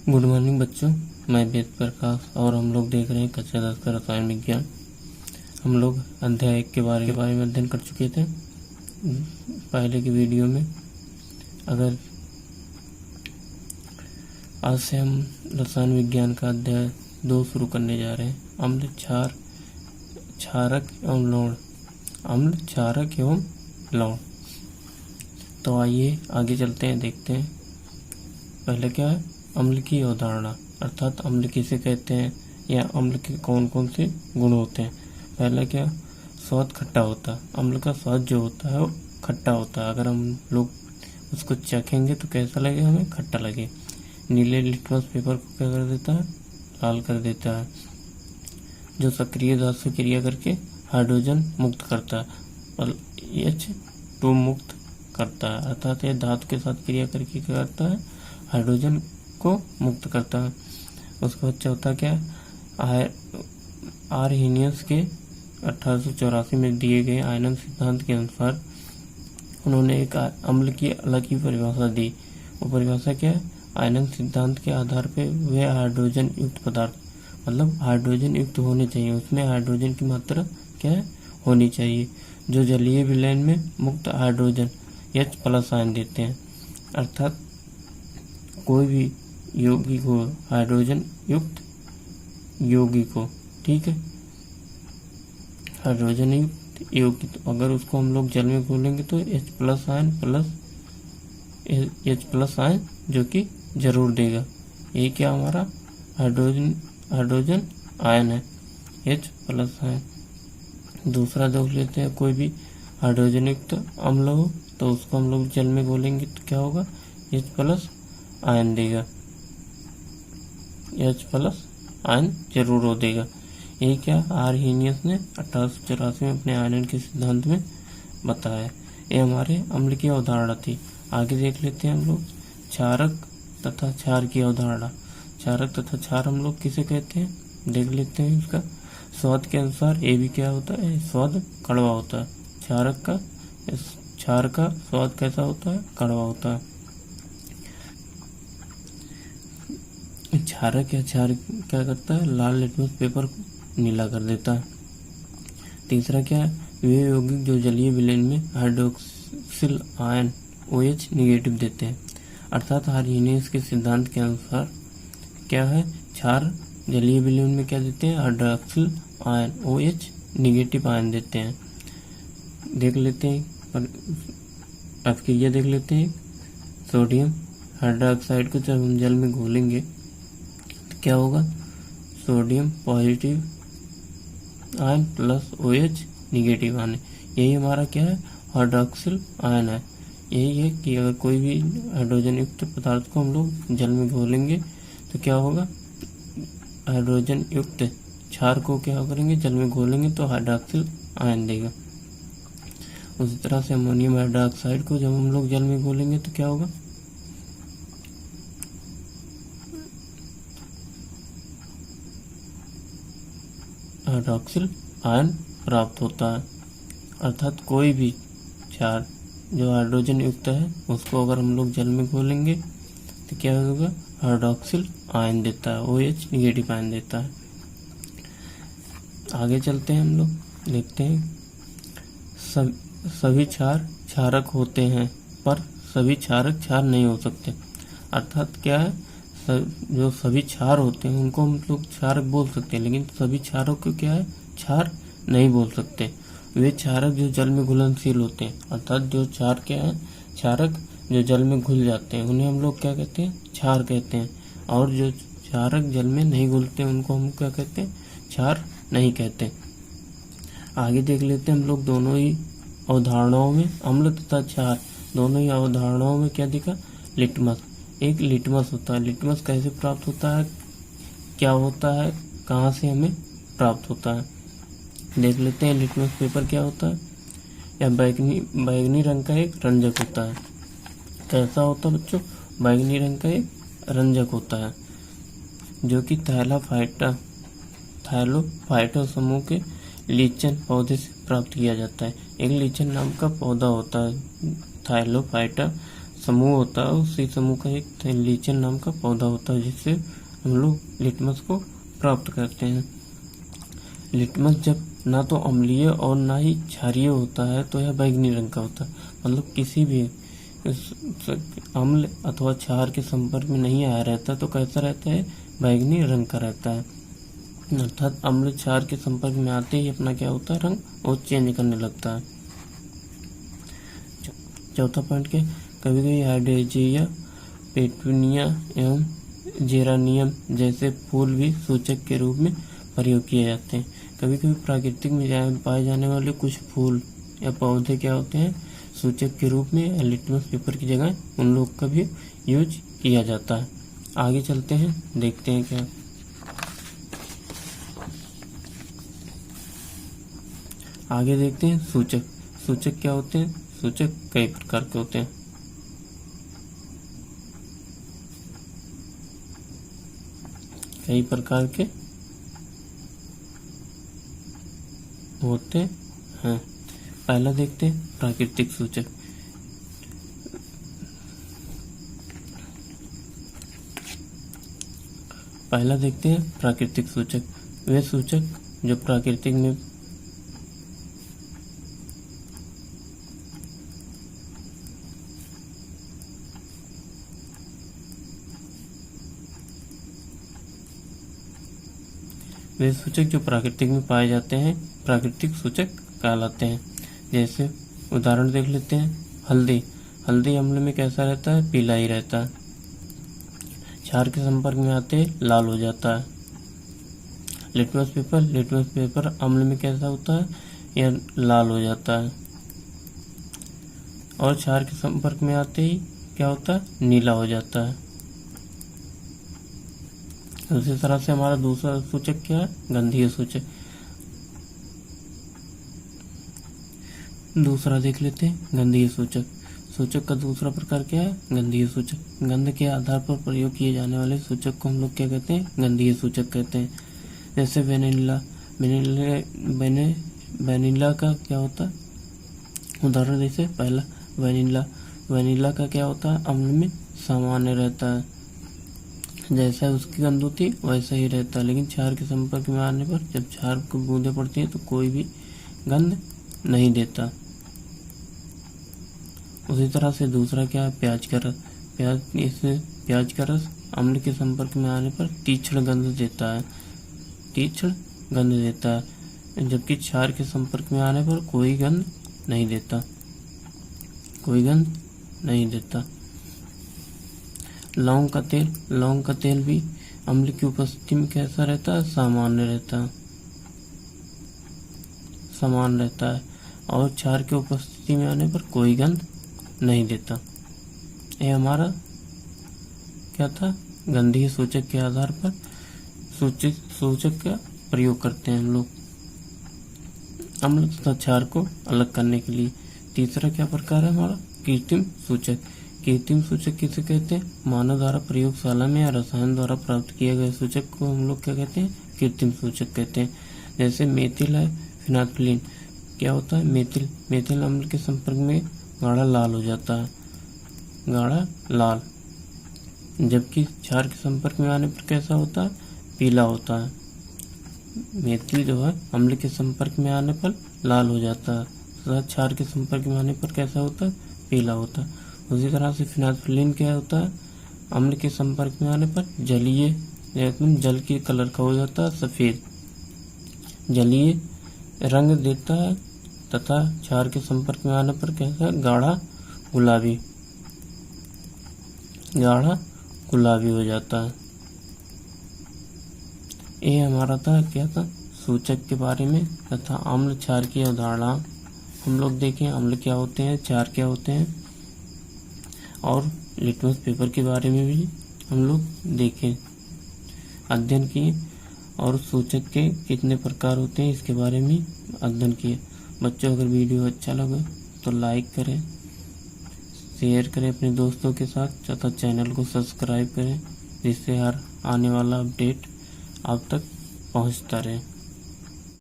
Good morning बच्चों, मैं वेद प्रकाश और हम लोग देख रहे हैं कक्षा 10 का रसायन विज्ञान। हम लोग अध्याय 1 के बारे में अध्ययन कर चुके थे पहले की वीडियो में। अगर आज से हम रसायन विज्ञान का अध्याय 2 शुरू करने जा रहे हैं। अम्ल, क्षार, क्षारक एवं लवण। अम्ल, क्षारक एवं लवण। तो आइए आगे चलते हैं, देखते हैं। पहले क्या है, अम्ल की अवधारणा, अर्थात अम्ल किसे कहते हैं या अम्ल के कौन कौन से गुण होते हैं। पहला क्या, स्वाद खट्टा होता है। अम्ल का स्वाद जो होता है वो खट्टा होता है। अगर हम लोग उसको चखेंगे तो कैसा लगे, हमें खट्टा लगे। नीले लिटमस पेपर को क्या कर देता है, लाल कर देता है। जो सक्रिय धातु से क्रिया करके हाइड्रोजन मुक्त करता है और H2 मुक्त करता है, अर्थात यह धातु के साथ क्रिया करके क्या करता है, हाइड्रोजन को मुक्त करता है। उसका बाद चौथा क्या है, आर्हेनियस के 1884 में दिए गए आयनन सिद्धांत के अनुसार उन्होंने एक अम्ल की अलग ही परिभाषा दी। वो परिभाषा क्या है, आयनन सिद्धांत के आधार पर वे हाइड्रोजन युक्त पदार्थ, मतलब हाइड्रोजन युक्त होने चाहिए, उसमें हाइड्रोजन की मात्रा क्या है, होनी चाहिए, जो जलीय विलयन में मुक्त हाइड्रोजन H+ आयन देते हैं। अर्थात कोई भी यौगिक हो, हाइड्रोजन युक्त यौगिक हो, ठीक है, हाइड्रोजन युक्त यौगिक, अगर उसको हम लोग जल में घोलेंगे तो H+ आयन H+ आयन जो कि जरूर देगा। ये क्या हमारा हाइड्रोजन आयन है, H+ आयन। दूसरा देख लेते हैं, कोई भी हाइड्रोजन युक्त अम्ल हो तो उसको हम लोग जल में घोलेंगे तो क्या होगा, H+ आयन देगा, H+ आयन जरूर हो देगा। यही क्या आर्हेनियस ने 1884 में अपने आयनन के सिद्धांत में बताया। ये हमारे अम्ल की अवधारणा थी। आगे देख लेते हैं हम लोग क्षारक तथा क्षार की अवधारणा। क्षारक तथा क्षार हम लोग किसे कहते हैं, देख लेते हैं। इसका स्वाद के अनुसार ये भी क्या होता है, स्वाद कड़वा होता है। क्षार का स्वाद कैसा होता है, कड़वा होता है। क्षारक या क्षार क्या करता है, लाल लिटमस पेपर को नीला कर देता है। तीसरा क्या है, वे यौगिक जो जलीय विलयन में हाइड्रोक्सिल आयन OH निगेटिव देते हैं। अर्थात आर्हेनियस के सिद्धांत के अनुसार क्या है, क्षार जलीय विलयन में क्या देते हैं, hydroxyl ion OH negative ion देते हैं। देख लेते हैं अभिक्रिया, देख लेते हैं। सोडियम हाइड्रोक्साइड को जब हम जल में घोलेंगे तो क्या होगा, sodium positive ion plus OH negative ion. यही हमारा क्या है, हाइड्रोक्सिल आयन है। यही है कि अगर कोई भी हाइड्रोजन युक्त पदार्थ को हम लोग जल में घोलेंगे तो क्या होगा, हाइड्रोजन युक्त क्षार को क्या करेंगे, जल में घोलेंगे तो हाइड्रोक्सिल आयन देगा। उसी तरह से अमोनियम हाइड्रोक्साइड को जब हम लोग जल में घोलेंगे तो क्या होगा, हाइड्रोक्सिल आयन प्राप्त होता है। अर्थात कोई भी क्षार जो हाइड्रोजन युक्त है उसको अगर हम लोग जल में घोलेंगे तो क्या होगा, हाइड्रोक्सिल आयन देता है, OH निगेटिव आयन देता है। आगे चलते हैं, हम लोग देखते हैं। सभी क्षार क्षारक होते हैं पर सभी क्षारक क्षार नहीं हो सकते। अर्थात क्या है, जो सभी क्षार होते हैं उनको हम लोग क्षारक बोल सकते हैं, लेकिन सभी क्षारों को क्या है, क्षार नहीं बोल सकते। वे क्षारक जो जल में घुलनशील होते हैं, अर्थात जो क्षार क्या है, क्षारक जो जल में घुल जाते हैं उन्हें हम लोग क्या कहते हैं, क्षार कहते हैं। और जो क्षारक जल में नहीं घुलते उनको हम क्या कहते हैं, क्षार नहीं कहते। आगे देख लेते हैं हम लोग दोनों ही अवधारणाओं में, अम्ल तथा क्षार दोनों ही अवधारणाओं में क्या दिखा, लिटमस। एक लिटमस होता है। लिटमस कैसे प्राप्त होता है, क्या होता है, कहाँ से हमें प्राप्त होता है, देख लेते हैं। लिटमस पेपर क्या होता है, या बैगनी रंग का एक रंजक होता है। कैसा होता है बच्चों, बैगनी रंग का एक रंजक होता है जो कि थाइलोफाइटा समूह के लीचन पौधे से प्राप्त किया जाता है। एक लीचन नाम का पौधा होता है थाइलोफाइटा समूह होता है, उसी समूह का एक लीचेन नाम का पौधा होता है, जिससे हम लोग लिटमस को प्राप्त करते हैं। लिटमस जब ना तो अम्लीय और ना ही क्षारीय होता है तो यह बैंगनी रंग का होता है। मतलब किसी भी अम्ल अथवा क्षार के संपर्क में नहीं आया रहता तो कैसा रहता है, बैंगनी रंग का रहता है। अर्थात अम्ल क्षार के संपर्क में आते ही अपना क्या होता है, रंग वो चेंज करने लगता है। चौथा पॉइंट के कभी कभी हाइड्रेंजिया, पेटूनिया एवं जेरानियम जैसे फूल भी सूचक के रूप में प्रयोग किए जाते हैं। कभी कभी प्राकृतिक में पाए जाने वाले कुछ फूल या पौधे क्या होते हैं, सूचक के रूप में या लिटमस पेपर की जगह उन लोग का भी यूज किया जाता है। आगे चलते हैं, देखते हैं क्या। आगे देखते हैं सूचक। सूचक क्या होते हैं? सूचक कई प्रकार के होते हैं। कई प्रकार के होते हैं। पहला देखते हैं प्राकृतिक सूचक। पहला देखते हैं प्राकृतिक सूचक। वे सूचक जो प्राकृतिक में पाए जाते हैं प्राकृतिक सूचक कहलाते हैं। जैसे उदाहरण देख लेते हैं, हल्दी। हल्दी अम्ल में कैसा रहता है, पीला ही रहता है। क्षार के संपर्क में आते ही लाल हो जाता है। लिटमस पेपर अम्ल में कैसा होता है, यह लाल हो जाता है। और क्षार के संपर्क में आते ही क्या होता है, नीला हो जाता है। उसी तरह से हमारा दूसरा सूचक क्या है, गंधीय सूचक। दूसरा देख लेते हैं गंधीय सूचक। सूचक का दूसरा प्रकार क्या है, गंधीय सूचक। गंध के आधार पर प्रयोग किए जाने वाले सूचक को हम लोग क्या कहते हैं, गंधीय सूचक कहते हैं। जैसे वेनिला का क्या होता है, उदाहरण जैसे पहला वेनिला का क्या होता है, अम्ल में सामान्य रहता है। जैसा उसकी गंध होती है वैसा ही रहता है, लेकिन क्षार के संपर्क में आने पर जब क्षार को बूंदें पड़ती हैं तो कोई भी गंध नहीं देता। उसी तरह से दूसरा क्या है, प्याज का रस। प्याज का रस अम्ल के संपर्क में आने पर तीक्ष्ण गंध देता है, जबकि क्षार के संपर्क में आने पर कोई गंध नहीं देता। लौंग का तेल भी अम्ल की उपस्थिति में कैसा रहता है, सामान्य रहता है और क्षार के उपस्थिति में आने पर कोई गंध नहीं देता। यह हमारा क्या था, गंधीय सूचक के आधार पर सूचक का प्रयोग करते हैं हम लोग अम्ल तथा क्षार को अलग करने के लिए। तीसरा क्या प्रकार है हमारा, कृत्रिम सूचक। कृत्रिम सूचक किसे कहते हैं, मानव द्वारा प्रयोगशाला में या रसायन द्वारा प्राप्त किए गए सूचक को हम लोग क्या कहते हैं, कृत्रिम सूचक कहते हैं। जैसे मेथिल है, फिनाइलफ्थलीन क्या होता है, मेथिल अम्ल के संपर्क में गाढ़ा लाल हो जाता है, जबकि क्षार के संपर्क में आने पर कैसा होता है, पीला होता है। मेथिल जो है अम्ल के संपर्क में आने पर लाल हो जाता है तथा क्षार के संपर्क में आने पर कैसा होता है, पीला होता है। उसी तरह से फिनाइलफ्थलीन क्या होता है, अम्ल के संपर्क में आने पर जलीय एकदम जल की कलर का हो जाता है, सफेद जलीय रंग देता है तथा क्षार के संपर्क में आने पर कैसा है, गाढ़ा गुलाबी हो जाता है। ये हमारा था क्या था, सूचक के बारे में तथा अम्ल क्षार की अवधारणा हम लोग देखें, अम्ल क्या होते हैं, क्षार क्या होते हैं, और लिटमस पेपर के बारे में भी हम लोग देखें, अध्ययन किए, और सूचक के कितने प्रकार होते हैं इसके बारे में अध्ययन किए। बच्चों अगर वीडियो अच्छा लगे तो लाइक करें, शेयर करें अपने दोस्तों के साथ तथा चैनल को सब्सक्राइब करें, जिससे हर आने वाला अपडेट आप तक पहुंचता रहे।